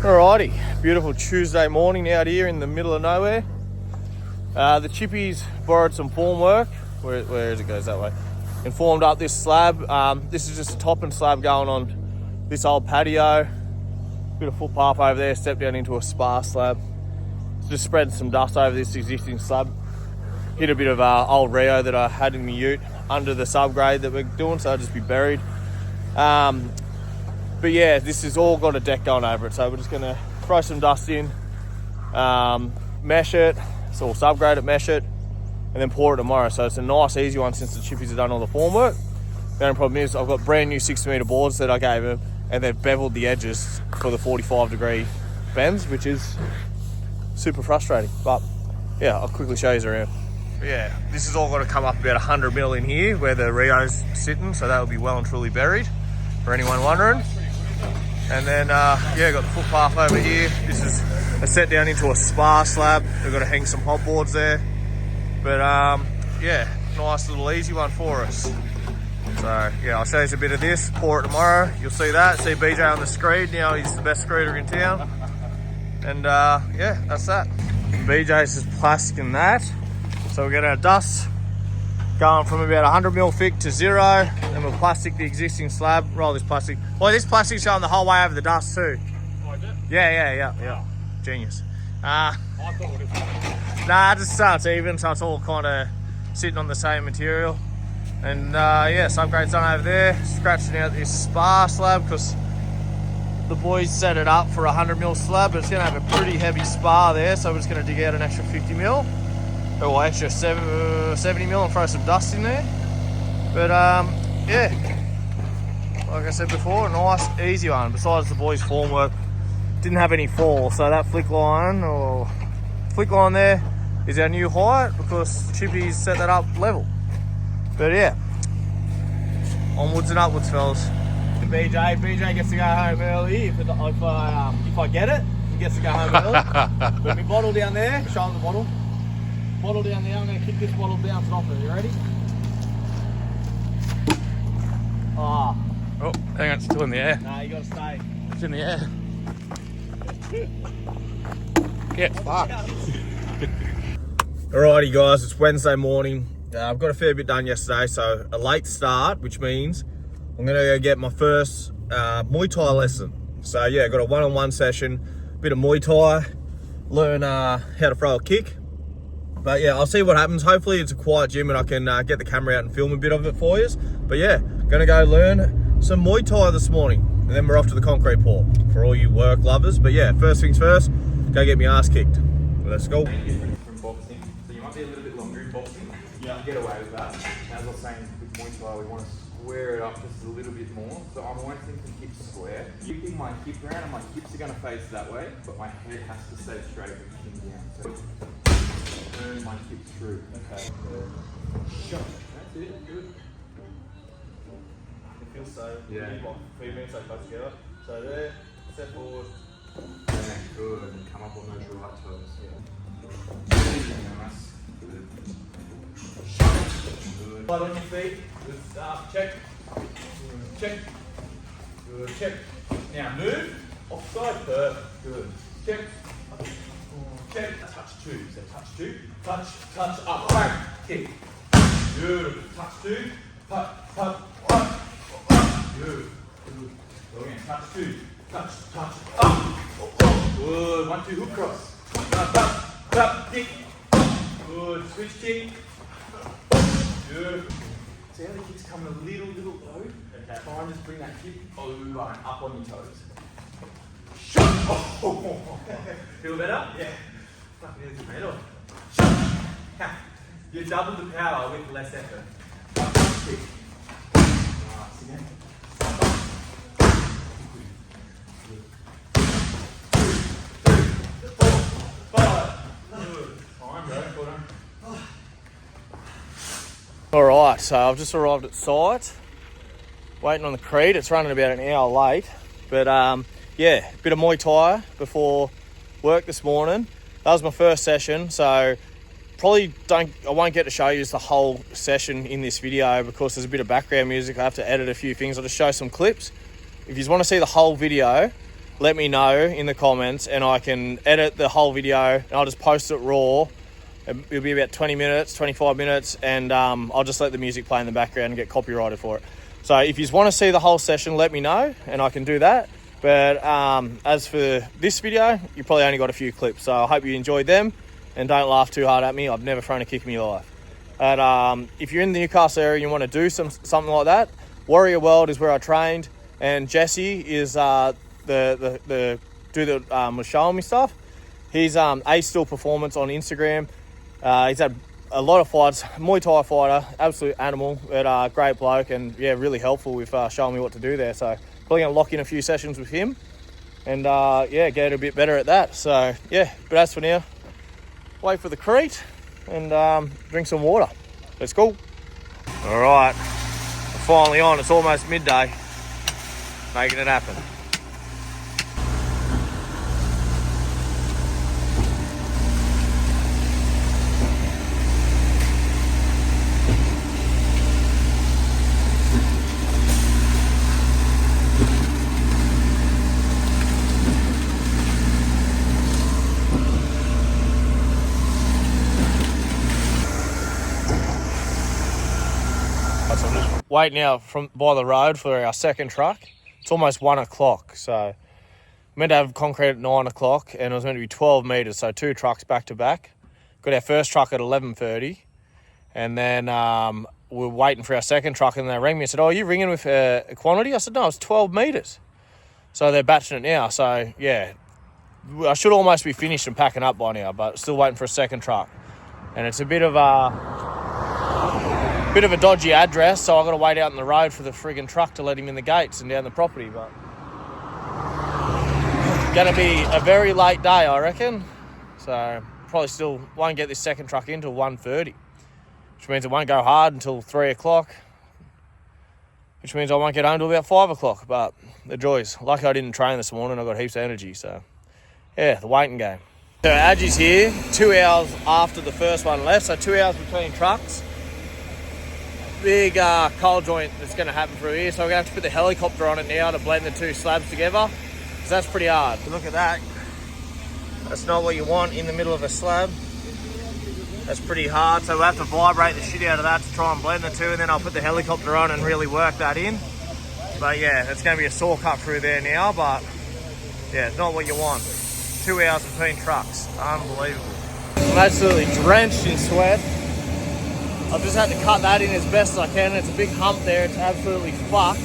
Alrighty, beautiful Tuesday morning out here in the middle of nowhere. The chippies borrowed some form work. Where is it? Goes that way. And formed up this slab. This is just a topping slab going on this old patio. Bit of footpath over there, step down into a spar slab. Just spreading some dust over this existing slab. Hit a bit of old Rio that I had in the ute under the subgrade that we're doing, so it'll just be buried. But yeah, this has all got a deck going over it, so we're just going to throw some dust in, mesh it, so we'll subgrade it, mesh it, and then pour it tomorrow. So it's a nice, easy one since the chippies have done all the formwork. The only problem is I've got brand new 60-metre boards that I gave them, and they've beveled the edges for the 45-degree bends, which is super frustrating. But yeah, I'll quickly show you around. Yeah, this has all got to come up about 100 mil in here where the Rio's sitting, so that will be well and truly buried, for anyone wondering. And then, yeah, got the footpath over here. This is a set down into a spar slab. We've got to hang some hobboards there. But, yeah, nice little easy one for us. So, yeah, I'll show you a bit of this. Pour it tomorrow. You'll see that. See BJ on the screed. Now he's the best screeder in town. And, yeah, that's that. BJ's just plasticking that. So we get our dust going from about 100 mil thick to 0, and we'll plastic the existing slab, roll this plastic. Well, this plastic's going the whole way over the dust too. Oh, is it? Yeah. Genius. I thought it was nah, just so it's even, so it's all kind of sitting on the same material. And yeah, subgrade's done over there, scratching out this spar slab because the boys set it up for a 100 mil slab, but it's going to have a pretty heavy spar there, so we're just going to dig out an extra 50 mil. Or extra 70 mil and throw some dust in there. But yeah, like I said before, a nice easy one. Besides the boys' formwork, didn't have any fall, so that flick line there is our new height because Chippy's set that up level. But yeah, onwards and upwards, fellas. BJ gets to go home early if I get it. He gets to go home early. Put my bottle down there. Show him the bottle. Bottle down there. I'm going to kick this bottle down and off it. You ready? Oh, hang on, it's still in the air. Nah, you got to stay. It's in the air. Get fucked. Alrighty, guys, it's Wednesday morning. I've got a fair bit done yesterday, so a late start, which means I'm going to go get my first Muay Thai lesson. So yeah, got a one-on-one session, bit of Muay Thai, learn how to throw a kick. But yeah, I'll see what happens. Hopefully it's a quiet gym and I can get the camera out and film a bit of it for you. But yeah, gonna go learn some Muay Thai this morning. And then we're off to the concrete pour for all you work lovers. But yeah, first things first, go get my ass kicked. Let's go. From boxing, so you might be a little bit longer in boxing. Yeah. You get away with that. As I was saying with Muay Thai, we want to square it up just a little bit more. So I'm always thinking hips square. Keeping my hip round and my hips are going to face that way, but my head has to stay straight with the chin down. So turn my hips through. Okay. Shot. That's it. Good. It feels so. Yeah. Feet being so close together. So there, step forward. Yeah, good. And come up on those right toes. Yeah. Nice. Good. Good. Flat on your feet. Good stuff. Check. Check. Good. Check. Now move. Offside. Perfect. Good. Check. Check. Touch two. So touch two. Touch. Touch. Up. Bang. Kick. Beautiful. Touch two. Touch. Touch. Touch. Good. Good. Go again. Touch two. Touch. Touch. Up. Good. 1, 2. Hook cross. Tap. Tap. Kick. Good. Switch kick. Beautiful. See how the kick's coming a little low? Okay. Try and just bring that kick over and up on your toes. Shot! Oh. Feel better? Yeah. Fucking is better. Shot! You doubled the power with less effort. Kick. Nice. Again. Alright, so I've just arrived at site, waiting on the creed. It's running about an hour late, but yeah, bit of Muay Thai before work this morning. That was my first session, so I won't get to show you the whole session in this video because there's a bit of background music. I have to edit a few things. I'll just show some clips. If you want to see the whole video, let me know in the comments, and I can edit the whole video and I'll just post it raw. It'll be about 20 minutes, 25 minutes, and I'll just let the music play in the background and get copyrighted for it. So if you want to see the whole session, let me know and I can do that. But as for this video, you probably only got a few clips. So I hope you enjoyed them, and don't laugh too hard at me. I've never thrown a kick in my life. And if you're in the Newcastle area and you want to do something like that, Warrior World is where I trained, and Jesse is was showing me stuff. He's A Still Performance on Instagram. He's had a lot of fights, Muay Thai fighter, absolute animal, but great bloke, and yeah, really helpful with showing me what to do there. So probably gonna lock in a few sessions with him, and yeah, get a bit better at that. So yeah, but as for now, wait for the crete and drink some water. Let's go. All right, we're finally on. It's almost midday, making it happen. Waiting out by the road for our second truck. It's almost 1 o'clock, so meant to have concrete at 9 o'clock, and it was meant to be 12 metres, so 2 trucks back to back. Got our first truck at 11:30, and then we were waiting for our second truck, and they rang me and said, "Oh, are you ringing with a quantity?" I said, "No, it's 12 metres." So they're batching it now. So yeah, I should almost be finished and packing up by now, but still waiting for a second truck, and it's a bit of a dodgy address, so I've got to wait out in the road for the friggin' truck to let him in the gates and down the property. But gonna be a very late day, I reckon. So probably still won't get this second truck in till 1:30, which means it won't go hard until 3 o'clock, which means I won't get home till about 5 o'clock. But the joys. Lucky I didn't train this morning. I got heaps of energy. So yeah, the waiting game. So Adji's here 2 hours after the first one left, so 2 hours between trucks. Big coal joint that's going to happen through here, so we're going to have to put the helicopter on it now to blend the 2 slabs together, because that's pretty hard. Look at that. That's not what you want in the middle of a slab. That's pretty hard, so we'll have to vibrate the shit out of that to try and blend the 2, and then I'll put the helicopter on and really work that in. But yeah, it's going to be a saw cut through there now, but yeah, it's not what you want. 2 hours between trucks. Unbelievable. I'm absolutely drenched in sweat. I've just had to cut that in as best as I can. It's a big hump there. It's absolutely fucked,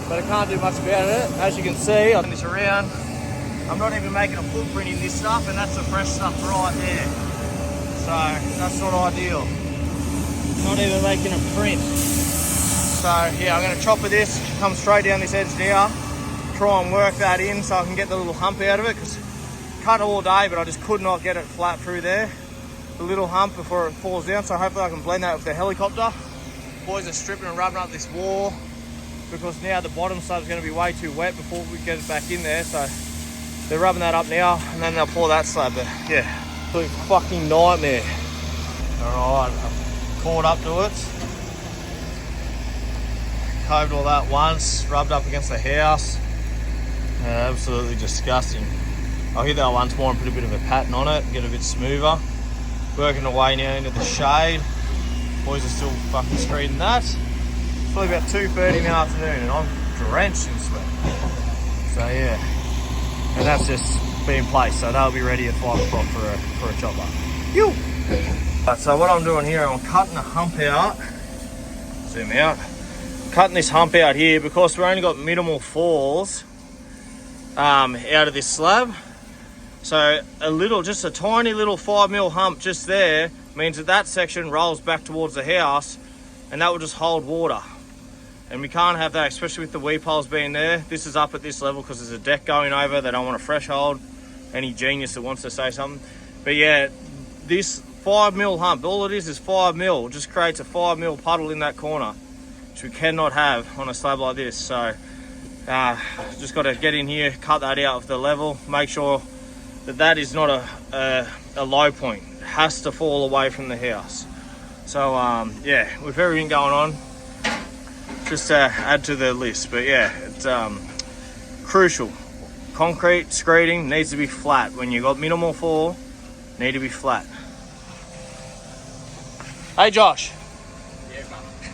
but I can't do much about it. As you can see, I'll turn this around. I'm not even making a footprint in this stuff, and that's the fresh stuff right there. So that's not ideal. Not even making a print. So yeah, I'm going to chop with this, come straight down this edge now, try and work that in so I can get the little hump out of it, because cut all day, but I just could not get it flat through there. The little hump before it falls down, so hopefully I can blend that with the helicopter. Boys are stripping and rubbing up this wall, because now the bottom slab's going to be way too wet before we get it back in there, so they're rubbing that up now, and then they'll pour that slab. But yeah, absolute fucking nightmare. Alright, I've caught up to it. Coved all that once, rubbed up against the house. Absolutely disgusting. I'll hit that once more and put a bit of a pattern on it, get it a bit smoother. Working away now into the shade. Boys are still fucking screeding that. It's probably about 2:30 in the afternoon, and I'm drenched in sweat. So yeah, and that's just being placed, so that'll be ready at 5 o'clock for a chopper. Right, so what I'm doing here, I'm cutting the hump out. Zoom out. Cutting this hump out here because we've only got minimal falls out of this slab. So just a tiny little 5mm hump just there means that section rolls back towards the house, and that will just hold water. And we can't have that, especially with the weed poles being there. This is up at this level because there's a deck going over. They don't want a fresh hold. Any genius that wants to say something. But yeah, this 5mm hump, all it is 5mm. It just creates a 5mm puddle in that corner, which we cannot have on a slab like this. So just got to get in here, cut that out of the level, make sure that is not a low point. It has to fall away from the house. So yeah, with everything going on, just to add to the list. But yeah, it's crucial concrete screeding needs to be flat. When you got minimal fall, need to be flat. Hey Josh. Yeah,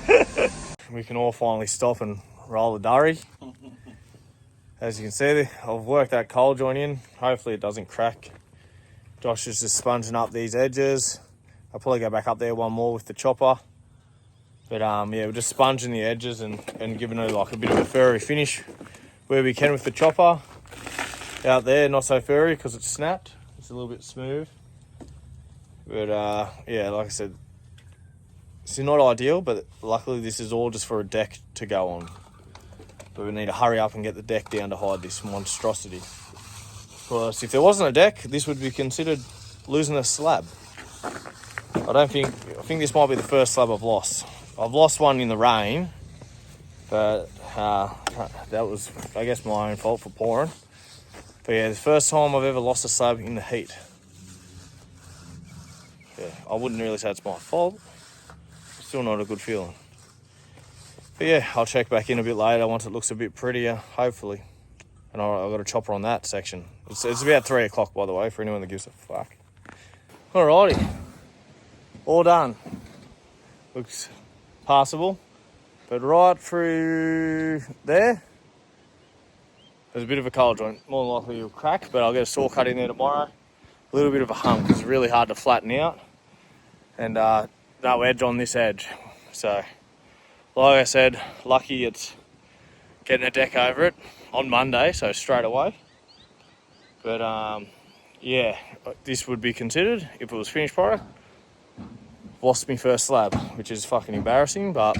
man. We can all finally stop and roll the durry. As you can see, I've worked that coal joint in. Hopefully it doesn't crack. Josh is just sponging up these edges. I'll probably go back up there one more with the chopper. But yeah, we're just sponging the edges and giving it like a bit of a furry finish where we can with the chopper. Out there, not so furry because it's snapped. It's a little bit smooth. But yeah, like I said, it's not ideal, but luckily this is all just for a deck to go on. But we need to hurry up and get the deck down to hide this monstrosity. Because if there wasn't a deck, this would be considered losing a slab. I think this might be the first slab I've lost. I've lost one in the rain, but that was, I guess, my own fault for pouring. But yeah, the first time I've ever lost a slab in the heat. Yeah, I wouldn't really say it's my fault. Still not a good feeling. But yeah, I'll check back in a bit later once it looks a bit prettier, hopefully. And I've got a chopper on that section. It's about 3 o'clock, by the way, for anyone that gives a fuck. Alrighty. All done. Looks passable. But right through there, there's a bit of a coal joint. More than likely it'll crack, but I'll get a saw cut in there tomorrow. A little bit of a hump because it's really hard to flatten out. And no edge on this edge. So, like I said, lucky it's getting a deck over it on Monday, so straight away. But yeah, this would be considered, if it was finished product, lost me first slab, which is fucking embarrassing, but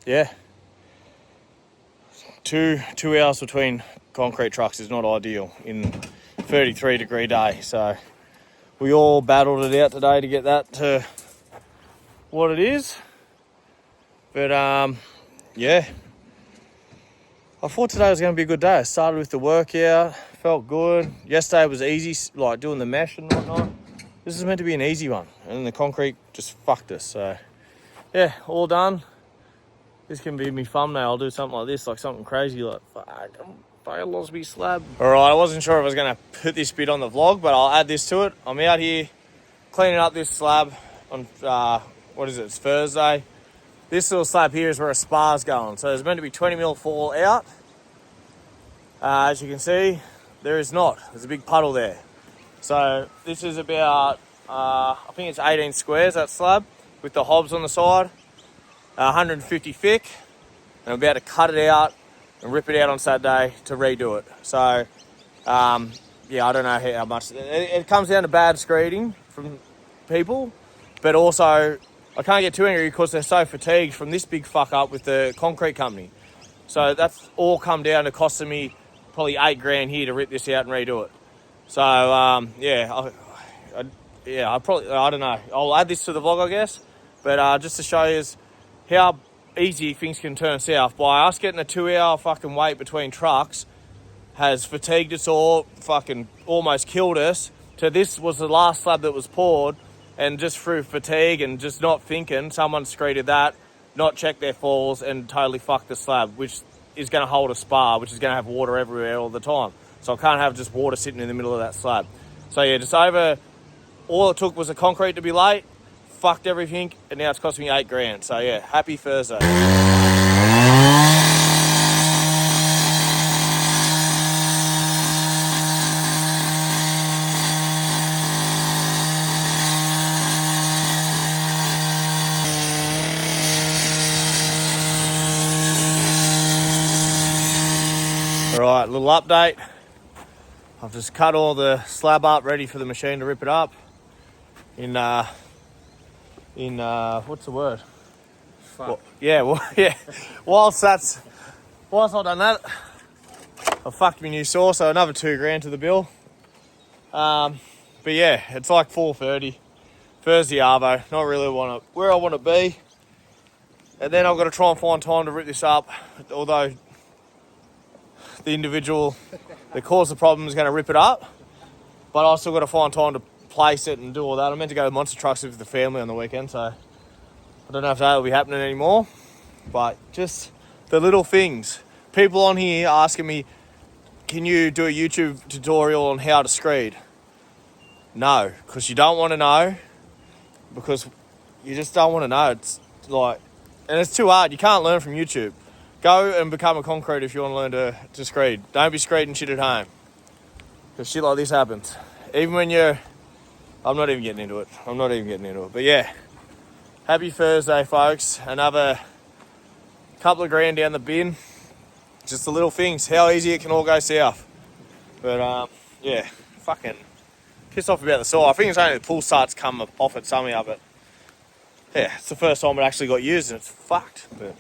yeah. 2 hours between concrete trucks is not ideal in 33-degree day, so we all battled it out today to get that to what it is. But yeah, I thought today was going to be a good day. I started with the workout, felt good. Yesterday was easy, like doing the mesh and whatnot. This is meant to be an easy one, and the concrete just fucked us. So yeah, all done. This can be me thumbnail. I'll do something like this, like something crazy, like I lost me slab. All right, I wasn't sure if I was going to put this bit on the vlog, but I'll add this to it. I'm out here cleaning up this slab on what is it? It's Thursday. This little slab here is where a spa's going. So there's meant to be 20 mil fall out. As you can see, there is not. There's a big puddle there. So this is about, I think it's 18 squares, that slab, with the hobs on the side, 150 thick. And I'm about to cut it out and rip it out on Saturday to redo it. So, yeah, I don't know how much. It comes down to bad screeding from people, but also I can't get too angry because they're so fatigued from this big fuck up with the concrete company. So that's all come down to costing me probably $8,000 here to rip this out and redo it. So yeah, I don't know. I'll add this to the vlog, I guess. But just to show you how easy things can turn south. By us getting a 2-hour fucking wait between trucks has fatigued us all, fucking almost killed us. So this was the last slab that was poured. And just through fatigue and just not thinking, someone screeded that, not checked their falls, and totally fucked the slab, which is going to hold a spa, which is going to have water everywhere all the time. So I can't have just water sitting in the middle of that slab. So yeah, just all it took was the concrete to be late, fucked everything, and now it's cost me $8,000. So yeah, happy Thursday. Alright, little update. I've just cut all the slab up, ready for the machine to rip it up. In what's the word? Fuck. Well, yeah. Whilst I've done that, I fucked my new saw, so another $2,000 to the bill. But yeah, it's like 4:30 Thursday arvo. Not really where I want to be. And then I've got to try and find time to rip this up. Although the individual that caused the problem is going to rip it up, but I still got to find time to place it and do all that. I'm meant to go to Monster Trucks with the family on the weekend, so I don't know if that will be happening anymore. But just the little things. People on here asking me, can you do a YouTube tutorial on how to screed? No, because you don't want to know, because you just don't want to know. It's like, and it's too hard. You can't learn from YouTube. Go and become a concrete if you want to learn to screed. Don't be screeding shit at home, because shit like this happens. Even when you're, I'm not even getting into it. But yeah, happy Thursday, folks. Another couple of grand down the bin. Just the little things, how easy it can all go south. But yeah, fucking pissed off about the saw. I think it's only the pull starts come off it somehow, but yeah, it's the first time it actually got used and it's fucked. But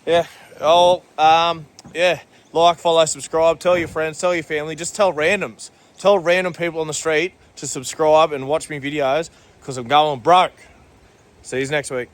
yeah, yeah, like, follow, subscribe, tell your friends, tell your family, just tell randoms. Tell random people on the street to subscribe and watch me videos, because I'm going broke. See you next week.